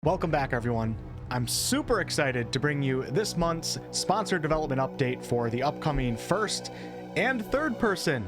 Welcome back, everyone. I'm super excited to bring you this month's sponsored development update for the upcoming first and third person.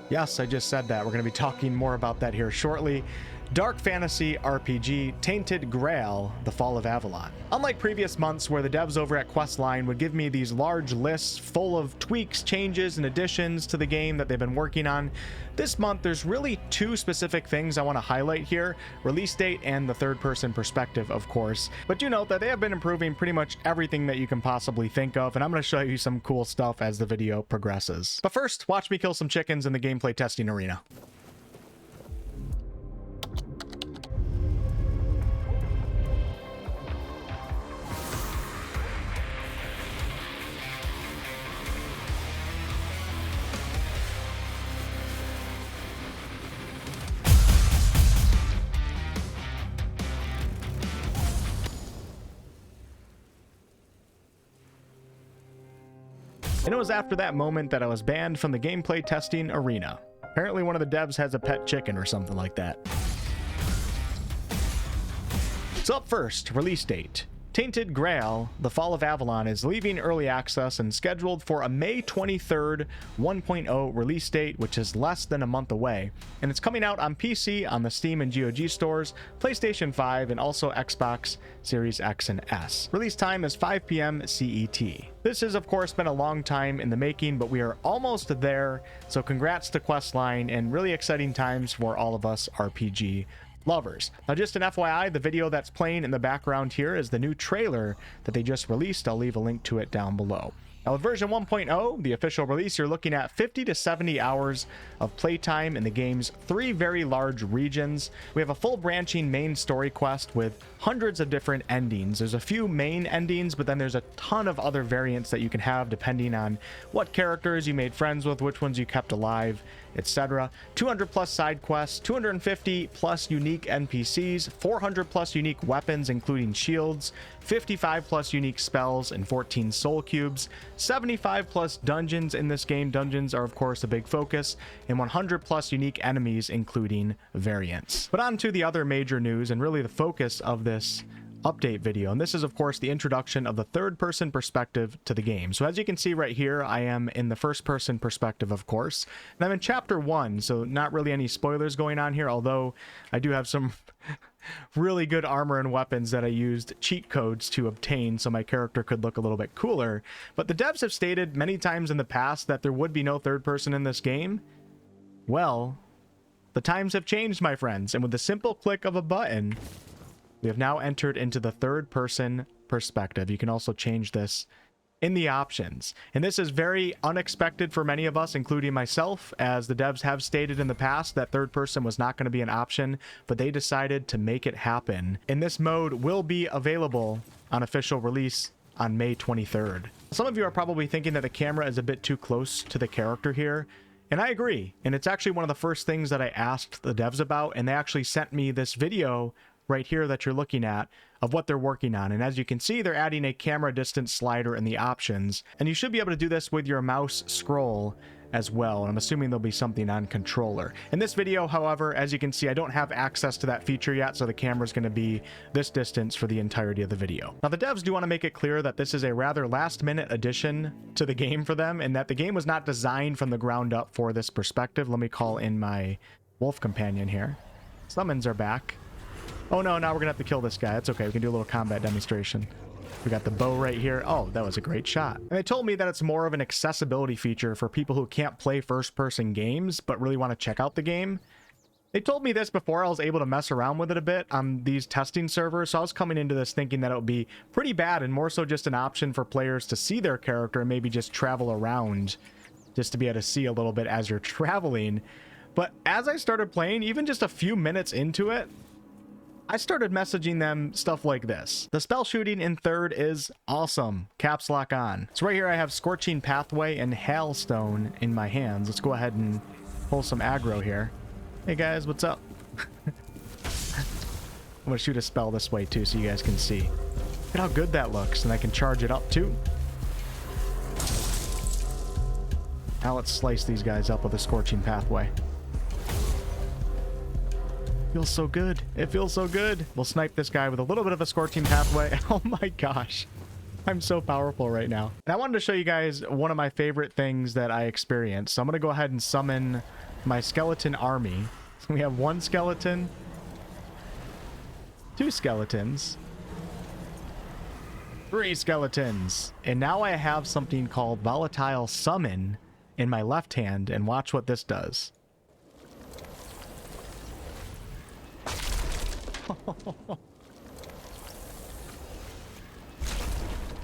Yes, I just said that. We're going to be talking more about that here shortly. Dark fantasy RPG Tainted Grail, the Fall of Avalon. Unlike previous months where the devs over at Questline would give me these large lists full of tweaks, changes, and additions to the game that they've been working on, this month there's really two specific things I want to highlight here: release date and the third person perspective, of course. But do note that they have been improving pretty much everything that you can possibly think of, and I'm going to show you some cool stuff as the video progresses. But first, watch me kill some chickens in the gameplay testing arena. And it was after that moment that I was banned from the gameplay testing arena. Apparently one of the devs has a pet chicken or something like that. So up first, release date. Tainted Grail, the Fall of Avalon, is leaving early access and scheduled for a May 23rd 1.0 release date, which is less than a month away. And it's coming out on PC on the Steam and GOG stores, PlayStation 5, and also Xbox Series X and S. Release time is 5 PM CET. This has, of course, been a long time in the making, but we are almost there. So congrats to Questline, and really exciting times for all of us RPG lovers. Now, just an FYI, the video that's playing in the background here is the new trailer that they just released. I'll leave a link to it down below. Now, with version 1.0, the official release, you're looking at 50 to 70 hours of playtime in the game's 3 very large regions. We have a full branching main story quest with hundreds of different endings. There's a few main endings, but then there's a ton of other variants that you can have depending on what characters you made friends with, which ones you kept alive, etc. 200 plus side quests, 250 plus unique NPCs, 400 plus unique weapons including shields, 55 plus unique spells, and 14 soul cubes, 75 plus dungeons in this game. Dungeons are of course a big focus, and 100 plus unique enemies including variants. But on to the other major news and really the focus of this update video, and this is of course the introduction of the third person perspective to the game. So as you can see right here, I am in the first person perspective, of course, and I'm in chapter 1, so not really any spoilers going on here, although I do have some really good armor and weapons that I used cheat codes to obtain so my character could look a little bit cooler. But the devs have stated many times in the past that there would be no third person in this game. Well, the times have changed, my friends, and with the simple click of a button, we have now entered into the third person perspective. You can also change this in the options. And this is very unexpected for many of us, including myself, as the devs have stated in the past that third person was not going to be an option, but they decided to make it happen. And this mode will be available on official release on May 23rd. Some of you are probably thinking that the camera is a bit too close to the character here. And I agree. And it's actually one of the first things that I asked the devs about, and they actually sent me this video right here that you're looking at of what they're working on. And as you can see, they're adding a camera distance slider in the options, and you should be able to do this with your mouse scroll as well. And I'm assuming there'll be something on controller. In this video, however, as you can see, I don't have access to that feature yet, so the camera is going to be this distance for the entirety of the video. Now, the devs do want to make it clear that this is a rather last-minute addition to the game for them, and that the game was not designed from the ground up for this perspective. Let me call in my wolf companion here. Summons are back. Oh no, now we're gonna have to kill this guy. That's okay, we can do a little combat demonstration. We got the bow right here. Oh, that was a great shot. And they told me that it's more of an accessibility feature for people who can't play first-person games but really want to check out the game. They told me this before I was able to mess around with it a bit on these testing servers, so I was coming into this thinking that it would be pretty bad and more so just an option for players to see their character and maybe just travel around just to be able to see a little bit as you're traveling. But as I started playing, even just a few minutes into it, I started messaging them stuff like this. The spell shooting in third is awesome. Caps lock on. So right here I have Scorching Pathway and Hailstone in my hands. Let's go ahead and pull some aggro here. Hey guys, what's up? I'm gonna shoot a spell this way too so you guys can see. Look at how good that looks, and I can charge it up too. Now let's slice these guys up with a Scorching Pathway. Feels so good. It feels so good. We'll snipe this guy with a little bit of a scorching pathway. Oh my gosh. I'm so powerful right now. And I wanted to show you guys one of my favorite things that I experienced. So I'm going to go ahead and summon my skeleton army. We have 1 skeleton, 2 skeletons, 3 skeletons. And now I have something called Volatile Summon in my left hand. And watch what this does.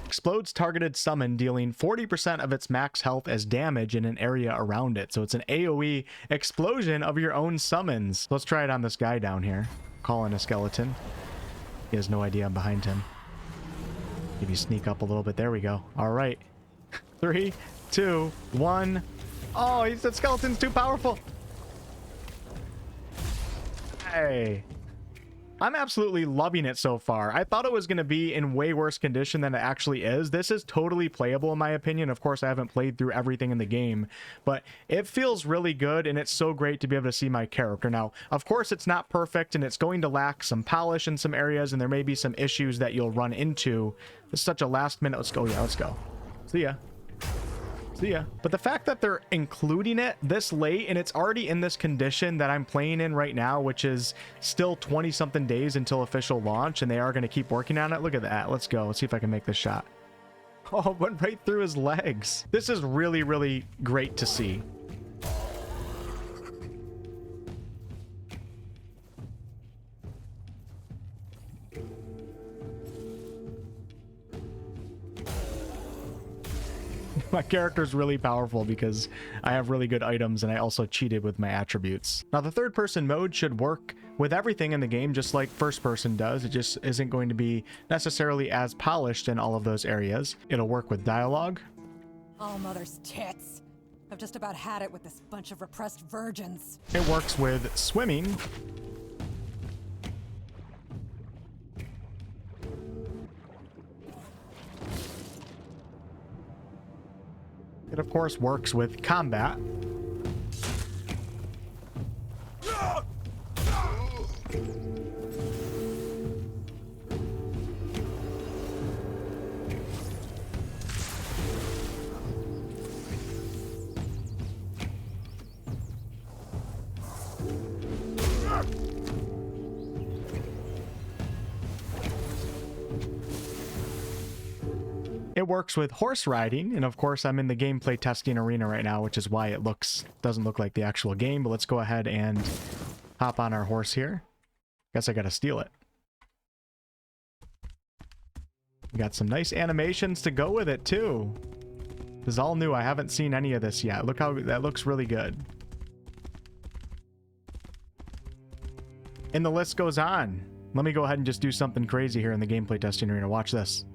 Explodes targeted summon, dealing 40% of its max health as damage in an area around it. So it's an AoE explosion of your own summons. Let's try it on this guy down here. Call in a skeleton. He has no idea I'm behind him. Maybe sneak up a little bit. There we go. All right. 3, 2, 1. Oh, that skeleton's too powerful. Hey. I'm absolutely loving it so far. I thought it was going to be in way worse condition than it actually is. This is totally playable in my opinion. Of course, I haven't played through everything in the game, but it feels really good and it's so great to be able to see my character. Now, of course, it's not perfect and it's going to lack some polish in some areas and there may be some issues that you'll run into. It's such a last minute. Let's go. Yeah, let's go. See ya. See ya. But the fact that they're including it this late and it's already in this condition that I'm playing in right now, which is still 20 something days until official launch, and they are going to keep working on it. Look at that. Let's go. Let's see if I can make this shot. Oh, went right through his legs. This is really, really great to see. My character's really powerful because I have really good items and I also cheated with my attributes. Now, the third person mode should work with everything in the game just like first person does. It just isn't going to be necessarily as polished in all of those areas. It'll work with dialogue. Oh, mother's tits. I've just about had it with this bunch of repressed virgins. It works with swimming. It, of course, works with combat. It works with horse riding, and of course I'm in the gameplay testing arena right now, which is why it doesn't look like the actual game, but let's go ahead and hop on our horse here. Guess I gotta steal it. We got some nice animations to go with it too. This is all new. I haven't seen any of this yet. Look how that looks really good. And the list goes on. Let me go ahead and just do something crazy here in the gameplay testing arena. Watch this.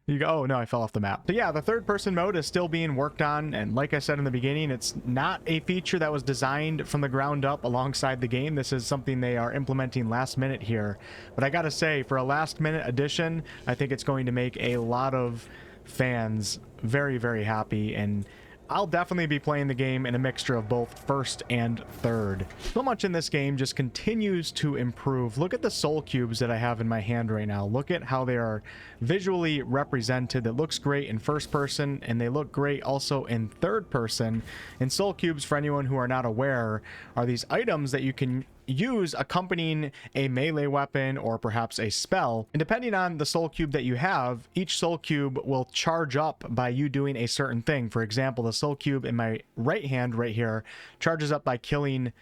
You go. Oh no, I fell off the map. So yeah, the third person mode is still being worked on, and like I said in the beginning, it's not a feature that was designed from the ground up alongside the game. This is something they are implementing last minute here, but I gotta say, for a last minute addition, I think it's going to make a lot of fans very, very happy, and I'll definitely be playing the game in a mixture of both first and third. So much in this game just continues to improve. Look at the soul cubes that I have in my hand right now. Look at how they are visually represented. It looks great in first person and they look great also in third person. And soul cubes, for anyone who are not aware, are these items that you can use accompanying a melee weapon or perhaps a spell, and depending on the soul cube that you have, each soul cube will charge up by you doing a certain thing. For example, the soul cube in my right hand right here charges up by killing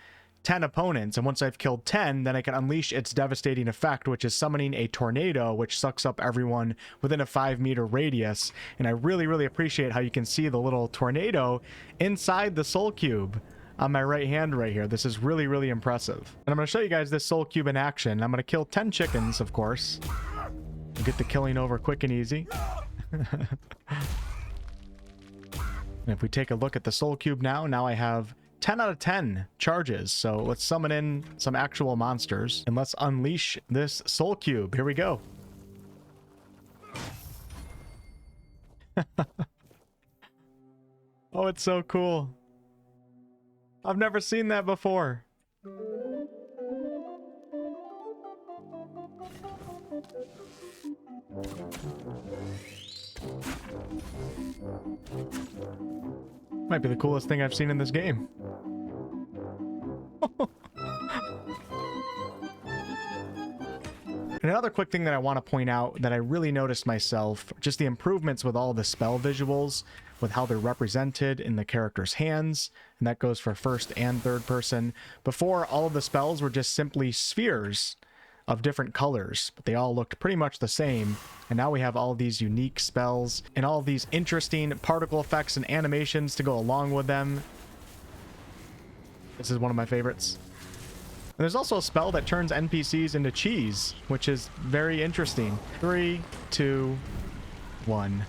10 opponents, and once I've killed 10, then I can unleash its devastating effect, which is summoning a tornado which sucks up everyone within a 5-meter radius. And I really, really appreciate how you can see the little tornado inside the soul cube on my right hand right here. This is really, really impressive. And I'm going to show you guys this soul cube in action. I'm going to kill 10 chickens, of course. Get the killing over quick and easy. And if we take a look at the soul cube now I have 10 out of 10 charges. So let's summon in some actual monsters and let's unleash this soul cube. Here we go. Oh, it's so cool. I've never seen that before. Might be the coolest thing I've seen in this game. Another quick thing that I want to point out that I really noticed myself, just the improvements with all the spell visuals, with how they're represented in the character's hands, and that goes for first and third person. Before, all of the spells were just simply spheres of different colors, but they all looked pretty much the same. And now we have all of these unique spells and all of these interesting particle effects and animations to go along with them. This is one of my favorites. And there's also a spell that turns NPCs into cheese, which is very interesting. 3, 2, 1.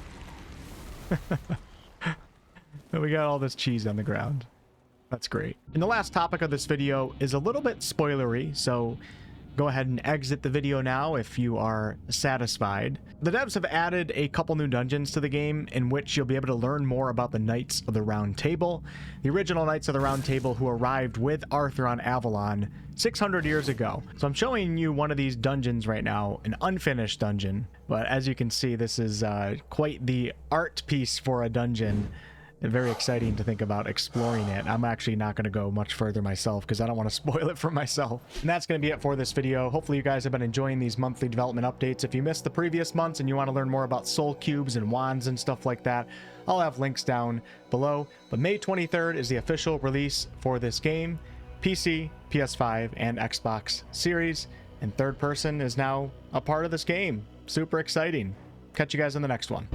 We got all this cheese on the ground. That's great. And the last topic of this video is a little bit spoilery, so go ahead and exit the video now if you are satisfied. The devs have added a couple new dungeons to the game in which you'll be able to learn more about the Knights of the Round Table, the original Knights of the Round Table who arrived with Arthur on Avalon 600 years ago. So I'm showing you one of these dungeons right now, an unfinished dungeon, but as you can see, this is quite the art piece for a dungeon. Very exciting to think about exploring it. I'm actually not going to go much further myself because I don't want to spoil it for myself. And that's going to be it for this video. Hopefully you guys have been enjoying these monthly development updates. If you missed the previous months and you want to learn more about soul cubes and wands and stuff like that, I'll have links down below. But May 23rd is the official release for this game. PC, PS5, and Xbox Series. And third person is now a part of this game. Super exciting. Catch you guys in the next one.